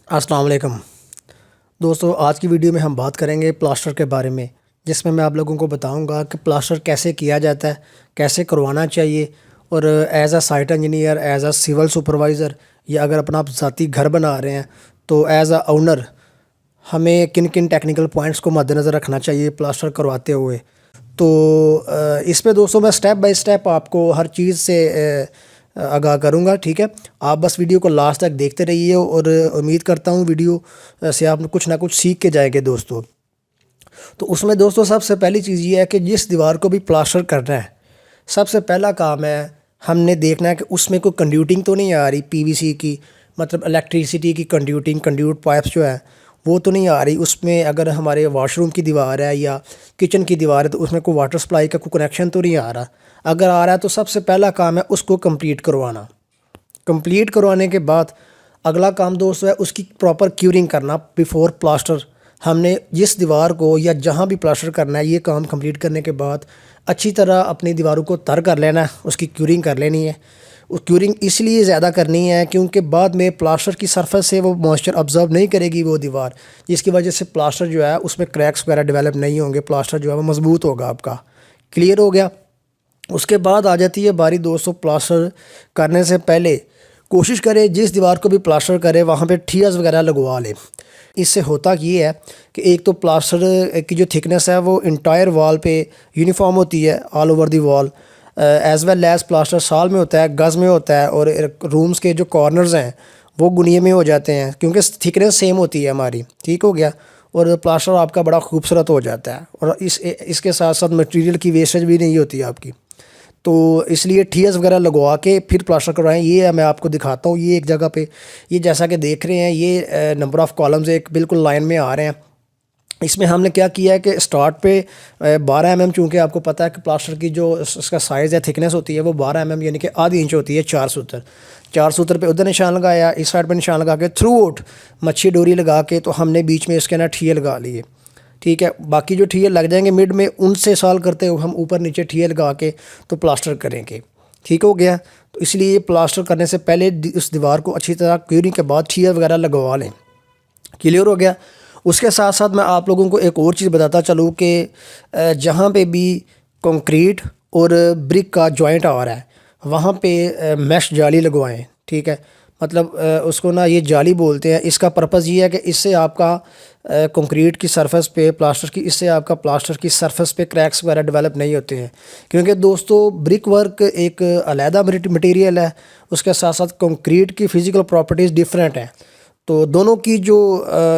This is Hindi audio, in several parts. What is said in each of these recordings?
अस्सलाम वालेकुम दोस्तों, आज की वीडियो में हम बात करेंगे प्लास्टर के बारे में, जिसमें मैं आप लोगों को बताऊंगा कि प्लास्टर कैसे किया जाता है, कैसे करवाना चाहिए। और as a site engineer, as a civil supervisor, या अगर अपना आप ज़ाती घर बना रहे हैं तो एज अ ओनर हमें किन किन टेक्निकल पॉइंट्स को मद्देनज़र रखना चाहिए प्लास्टर करवाते हुए। तो इस पे दोस्तों मैं स्टेप बाय स्टेप आपको हर चीज़ से आगाह करूँगा। ठीक है, आप बस वीडियो को लास्ट तक देखते रहिए और उम्मीद करता हूँ वीडियो से आप कुछ ना कुछ सीख के जाएंगे दोस्तों। तो उसमें दोस्तों सबसे पहली चीज़ ये है कि जिस दीवार को भी प्लास्टर करना है, सबसे पहला काम है हमने देखना है कि उसमें कोई कंड्यूटिंग तो नहीं आ रही पीवीसी की, मतलब इलेक्ट्रिसिटी की कंड्यूट पाइप्स जो है वो तो नहीं आ रही उसमें। अगर हमारे वॉशरूम की दीवार है या किचन की दीवार है तो उसमें कोई वाटर सप्लाई का कोई कनेक्शन तो नहीं आ रहा। अगर आ रहा है तो सबसे पहला काम है उसको कंप्लीट करवाना। कंप्लीट करवाने के बाद अगला काम दोस्तों है उसकी प्रॉपर क्यूरिंग करना बिफोर प्लास्टर। हमने जिस दीवार को या जहाँ भी प्लास्टर करना है, ये काम कंप्लीट करने के बाद अच्छी तरह अपनी दीवारों को तर कर लेना है, उसकी क्यूरिंग कर लेनी है। वो क्यूरिंग इसलिए ज़्यादा करनी है क्योंकि बाद में प्लास्टर की सरफेस से वो मॉइस्चर ऑब्जर्व नहीं करेगी वो दीवार, जिसकी वजह से प्लास्टर जो है उसमें क्रैक्स वगैरह डेवलप नहीं होंगे, प्लास्टर जो है वो मज़बूत होगा आपका। क्लियर हो गया। उसके बाद आ जाती है बारी दोस्तों प्लास्टर करने से पहले कोशिश करें जिस दीवार को भी प्लास्टर करें वहाँ पे टियर्स वगैरह लगवा लें। इससे होता ये है कि एक तो प्लास्टर की जो थिकनेस है वो इंटायर वॉल पे यूनिफॉर्म होती है, all over the wall. As well as plaster साल में होता है, गज़ में होता है, और रूम्स के जो कॉर्नर्स हैं वो गुनिये में हो जाते हैं क्योंकि थिकनेस सेम होती है हमारी। ठीक हो गया। और प्लास्टर आपका बड़ा खूबसूरत हो जाता है और इसके साथ साथ मटेरियल की वेस्टेज भी नहीं होती है आपकी। तो इसलिए टियर्स वगैरह लगवा के फिर प्लास्टर करवाएं। ये मैं आपको दिखाता हूँ, ये एक जगह पे, ये जैसा कि देख रहे हैं, ये नंबर ऑफ़ कॉलम्स एक बिल्कुल लाइन में आ रहे हैं। इसमें हमने क्या किया है कि स्टार्ट पे 12 mm, चूँकि आपको पता है कि प्लास्टर की जो इसका साइज़ है, थिकनेस होती है वो 12 mm यानी कि आधी इंच होती है। 4 सूत्र पे उधर निशान लगाया, इस साइड पे निशान लगा के थ्रू आउट मच्छी डोरी लगा के तो हमने बीच में इसके ना ठिये लगा लिए। ठीक है, बाकी जो ठिये लग जाएंगे मिड में, उनसे सॉल्व करते हुए हम ऊपर नीचे ठिये लगा के तो प्लास्टर करेंगे। ठीक हो गया। तो इसलिए प्लास्टर करने से पहले उस दीवार को अच्छी तरह क्यूरिंग के बाद ठिये वगैरह लगवा लें। क्लियर हो गया। उसके साथ साथ मैं आप लोगों को एक और चीज़ बताता चलूँ कि जहाँ पे भी कंक्रीट और ब्रिक का जॉइंट आ रहा है वहाँ पे मैश जाली लगवाएं। ठीक है, मतलब उसको ना ये जाली बोलते हैं। इसका पर्पज़ ये है कि इससे आपका कंक्रीट की सरफेस पे प्लास्टर की, इससे आपका प्लास्टर की सरफेस पे क्रैक्स वगैरह डेवलप नहीं होते हैं। क्योंकि दोस्तों ब्रिक वर्क एक अलहदा मटेरियल है, उसके साथ साथ कंक्रीट की फ़िज़िकल प्रॉपर्टीज़ डिफरेंट हैं। तो दोनों की जो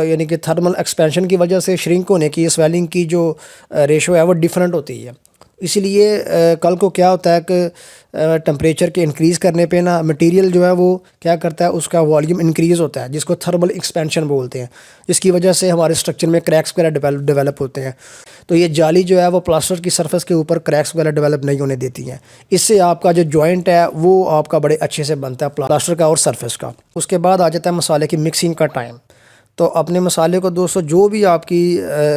यानी कि थर्मल एक्सपेंशन की वजह से श्रिंक होने की, स्वेलिंग की जो रेशो है वो डिफरेंट होती है। इसीलिए कल को क्या होता है कि टेम्परेचर के इंक्रीज़ करने पे ना मटेरियल जो है वो क्या करता है, उसका वॉल्यूम इंक्रीज़ होता है, जिसको थर्मल एक्सपेंशन बोलते हैं, जिसकी वजह से हमारे स्ट्रक्चर में क्रैक्स वगैरह डेवलप होते हैं। तो ये जाली जो है वो प्लास्टर की सरफेस के ऊपर क्रैक्स वगैरह डेवलप नहीं होने देती हैं। इससे आपका जो जॉइंट है वो आपका बड़े अच्छे से बनता है प्लास्टर का और सरफेस का। उसके बाद आ जाता है मसाले की मिक्सिंग का टाइम। तो अपने मसाले को दोस्तों जो भी आपकी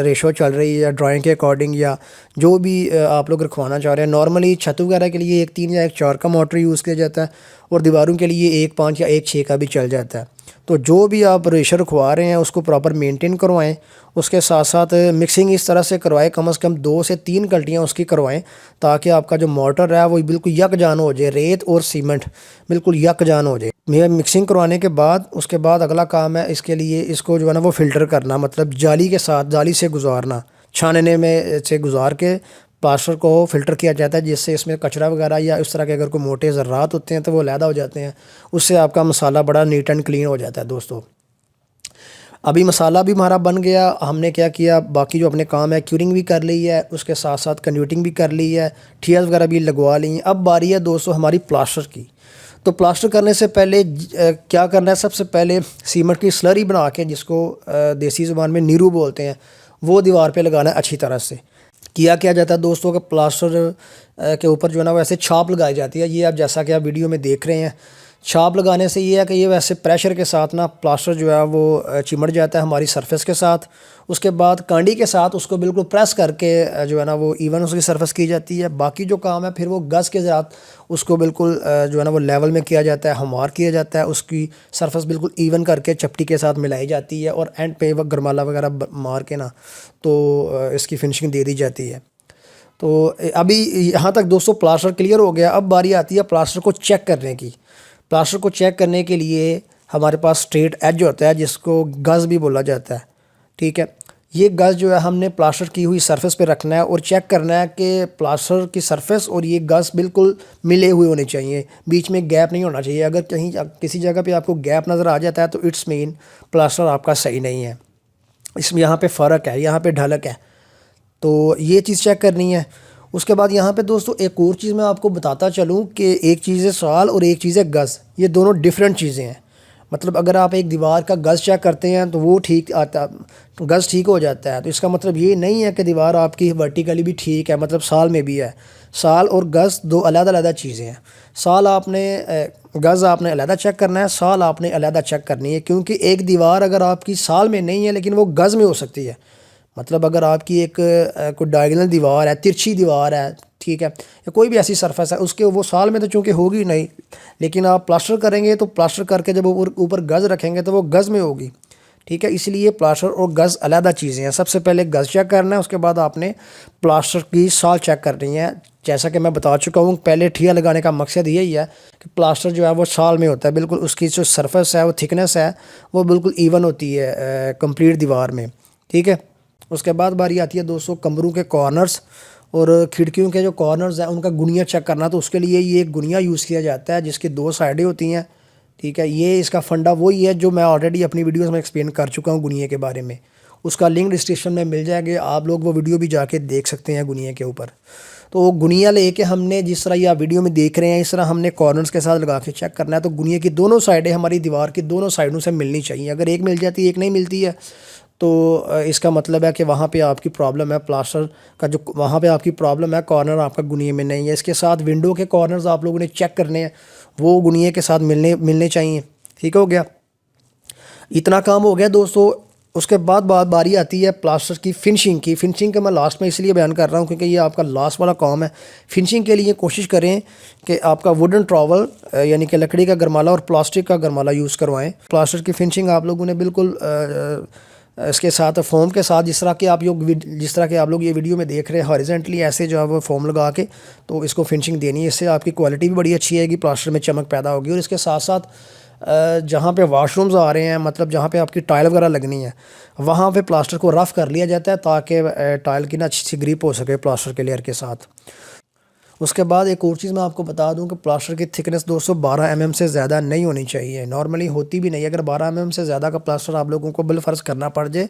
रेशो चल रही है या ड्राइंग के अकॉर्डिंग, या जो भी आप लोग रखवाना चाह रहे हैं, नॉर्मली छत वगैरह के लिए 1-3 या 1-4 का मोटर यूज़ किया जाता है, और दीवारों के लिए 1-5 या 1-6 का भी चल जाता है। तो जो भी आप रेशो रखवा रहे हैं उसको प्रॉपर मेंटेन करवाएं। उसके साथ साथ मिक्सिंग इस तरह से करवाएं, कम से कम 2 से 3 कल्टियाँ उसकी करवाएं, ताकि आपका जो मोटर है वो बिल्कुल यकजान हो जाए, रेत और सीमेंट बिल्कुल यकजान हो जाए। मिक्सिंग करवाने के बाद उसके बाद अगला काम है इसके लिए, इसको जो है ना वो फ़िल्टर करना, मतलब जाली के साथ, जाली से गुजारना, छानने में से गुजार के प्लास्टर को फ़िल्टर किया जाता है, जिससे इसमें कचरा वगैरह या इस तरह के अगर कोई मोटे ज़र्रात होते हैं तो वो अलहदा हो जाते हैं। उससे आपका मसाला बड़ा नीट एंड क्लीन हो जाता है दोस्तों। अभी मसाला भी हमारा बन गया। हमने क्या किया, बाकी जो अपने काम है, क्यूरिंग भी कर ली है, उसके साथ साथ कंड्यूटिंग भी कर ली है, टियर्स वगैरह भी लगवा ली हैं। अब बारी है दोस्तों हमारी प्लास्टर की। तो प्लास्टर करने से पहले क्या करना है, सबसे पहले सीमेंट की स्लरी बना के, जिसको देसी ज़ुबान में नीरू बोलते हैं, वो दीवार पे लगाना है अच्छी तरह से। किया जाता है दोस्तों कि प्लास्टर के ऊपर जो है ना वो ऐसे छाप लगाई जाती है। ये आप जैसा कि आप वीडियो में देख रहे हैं छाप लगाने से ये है कि ये वैसे प्रेशर के साथ ना प्लास्टर जो है वो चिमट जाता है हमारी सरफेस के साथ। उसके बाद कांडी के साथ उसको बिल्कुल प्रेस करके जो है ना वो इवन उसकी सरफेस की जाती है। बाकी जो काम है फिर वो गज़ के साथ उसको बिल्कुल जो है ना वो लेवल में किया जाता है, हमार किया जाता है, उसकी सरफेस बिल्कुल इवन करके चपटी के साथ मिलाई जाती है और एंड पे वो गरमाला वगैरह मार के ना तो इसकी फिनिशिंग दे दी जाती है। तो अभी यहाँ तक दोस्तों प्लास्टर क्लियर हो गया। अब बारी आती है प्लास्टर को चेक करने की। प्लास्टर को चेक करने के लिए हमारे पास स्ट्रेट एज होता है जिसको गज़ भी बोला जाता है, ठीक है। ये गज़ जो है हमने प्लास्टर की हुई सरफेस पे रखना है और चेक करना है कि प्लास्टर की सरफेस और ये गज़ बिल्कुल मिले हुए होने चाहिए, बीच में गैप नहीं होना चाहिए। अगर कहीं किसी जगह पे आपको गैप नज़र आ जाता है तो इट्स मीन प्लास्टर आपका सही नहीं है, इसमें यहाँ पे फ़र्क है, यहाँ पे ढलक है। तो ये चीज़ चेक करनी है। उसके बाद यहाँ पे दोस्तों एक और चीज़ मैं आपको बताता चलूँ कि एक चीज़ है साल और एक चीज़ है गज़, ये दोनों डिफरेंट चीज़ें हैं। मतलब अगर आप एक दीवार का गज़ चेक करते हैं तो वो ठीक आता, गज़ ठीक हो जाता है, तो इसका मतलब ये नहीं है कि दीवार आपकी वर्टिकली भी ठीक है, मतलब साल में भी है। साल और गज़ दो अलग-अलग चीज़ें हैं। साल आपने गज़ आपने अलहदा चेक करना है, साल आपने अलहदा चेक करनी है, क्योंकि एक दीवार अगर आपकी साल में नहीं है लेकिन वो गज़ में हो सकती है। मतलब अगर आपकी एक कोई डायगोनल दीवार है, तिरछी दीवार है, ठीक है, या कोई भी ऐसी सरफेस है, उसके वो साल में तो चूँकि होगी नहीं, लेकिन आप प्लास्टर करेंगे तो प्लास्टर करके जब ऊपर गज़ रखेंगे तो वो गज़ में होगी, ठीक है। इसलिए प्लास्टर और गज़ अलग चीज़ें हैं। सबसे पहले गज़ चेक करना है, उसके बाद आपने प्लास्टर की साल चेक करनी है। जैसा कि मैं बता चुका हूँ, पहले ठिया लगाने का मकसद यही है कि प्लास्टर जो है वो साल में होता है, बिल्कुल उसकी जो सरफेस है वो थिकनेस है वो बिल्कुल इवन होती है कंप्लीट दीवार में, ठीक है। उसके बाद बारी आती है दोस्तों कमरों के कॉर्नर्स और खिड़कियों के जो कॉर्नर्स हैं उनका गुनिया चेक करना। तो उसके लिए ये एक गुनिया यूज़ किया जाता है जिसकी दो साइडें होती हैं, ठीक है। ये इसका फंडा वही है जो मैं ऑलरेडी अपनी वीडियोस में एक्सप्लेन कर चुका हूँ गुनिया के बारे में। उसका लिंक डिस्क्रिप्शन में मिल जाएगा, आप लोग वो वीडियो भी जाके देख सकते हैं गुनिया के ऊपर। तो गुनिया लेके हमने जिस तरह ये आप वीडियो में देख रहे हैं इस तरह हमने कॉर्नर्स के साथ लगा के चेक करना है। तो गुनिया की दोनों साइडें हमारी दीवार की दोनों साइडों से मिलनी चाहिए। अगर एक मिल जाती है एक नहीं मिलती है तो इसका मतलब है कि वहाँ पे आपकी प्रॉब्लम है प्लास्टर का, जो वहाँ पे आपकी प्रॉब्लम है कॉर्नर आपका गुनिये में नहीं है। इसके साथ विंडो के कॉर्नर्स आप लोगों ने चेक करने हैं, वो गुनिये के साथ मिलने चाहिए, ठीक हो गया। इतना काम हो गया दोस्तों। उसके बाद बारी आती है प्लास्टर की फिनिशिंग की। फिनिशिंग का मैं लास्ट में इसलिए बयान कर रहा हूँ क्योंकि ये आपका लास्ट वाला काम है। फिनिशिंग के लिए कोशिश करें कि आपका वुडन ट्रॉवल यानी कि लकड़ी का गरमाला और प्लास्टिक का गरमाला यूज़ करवाएं। प्लास्टर की फिनिशिंग आप लोगों ने बिल्कुल इसके साथ फोम के साथ जिस तरह के आप लोग ये वीडियो में देख रहे हैं हॉरिजेंटली ऐसे जो है वो फोम लगा के तो इसको फिनिशिंग देनी है। इससे आपकी क्वालिटी भी बड़ी अच्छी आएगी, प्लास्टर में चमक पैदा होगी। और इसके साथ साथ जहाँ पे वॉशरूम्स आ रहे हैं, मतलब जहाँ पे आपकी टाइल वगैरह लगनी है, वहाँ पे प्लास्टर को रफ़ कर लिया जाता है ताकि टाइल की ना अच्छी सी ग्रिप हो सके प्लास्टर के लेयर के साथ। उसके बाद एक और चीज़ मैं आपको बता दूं कि प्लास्टर की थिकनेस दोस्तों 12 mm से ज़्यादा नहीं होनी चाहिए, नॉर्मली होती भी नहीं। अगर 12 mm से ज़्यादा का प्लास्टर आप लोगों को बिलफर्ज करना पड़ जाए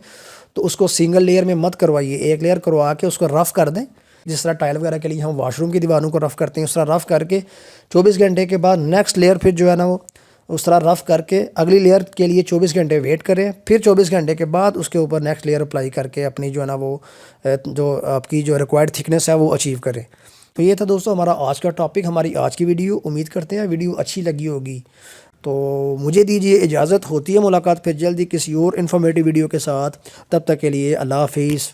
तो उसको सिंगल लेयर में मत करवाइए, एक लेयर करवा के उसको रफ़ कर दें। जिस तरह टाइल वगैरह के लिए हम वाशरूम की दीवारों को रफ़ करते हैं उस तरह रफ़ करके 24 घंटे के बाद नेक्स्ट लेयर फिर जो है ना वो उस तरह रफ़ करके अगली लेयर के लिए 24 घंटे वेट करें, फिर 24 घंटे के बाद उसके ऊपर नेक्स्ट लेयर अप्लाई करके अपनी जो है ना वो जो आपकी जो रिक्वायर्ड थिकनेस है वो अचीव करें। तो ये था दोस्तों हमारा आज का टॉपिक, हमारी आज की वीडियो। उम्मीद करते हैं वीडियो अच्छी लगी होगी। तो मुझे दीजिए इजाज़त, होती है मुलाकात फिर जल्दी किसी और इन्फॉर्मेटिव वीडियो के साथ। तब तक के लिए अल्लाह हाफिज़।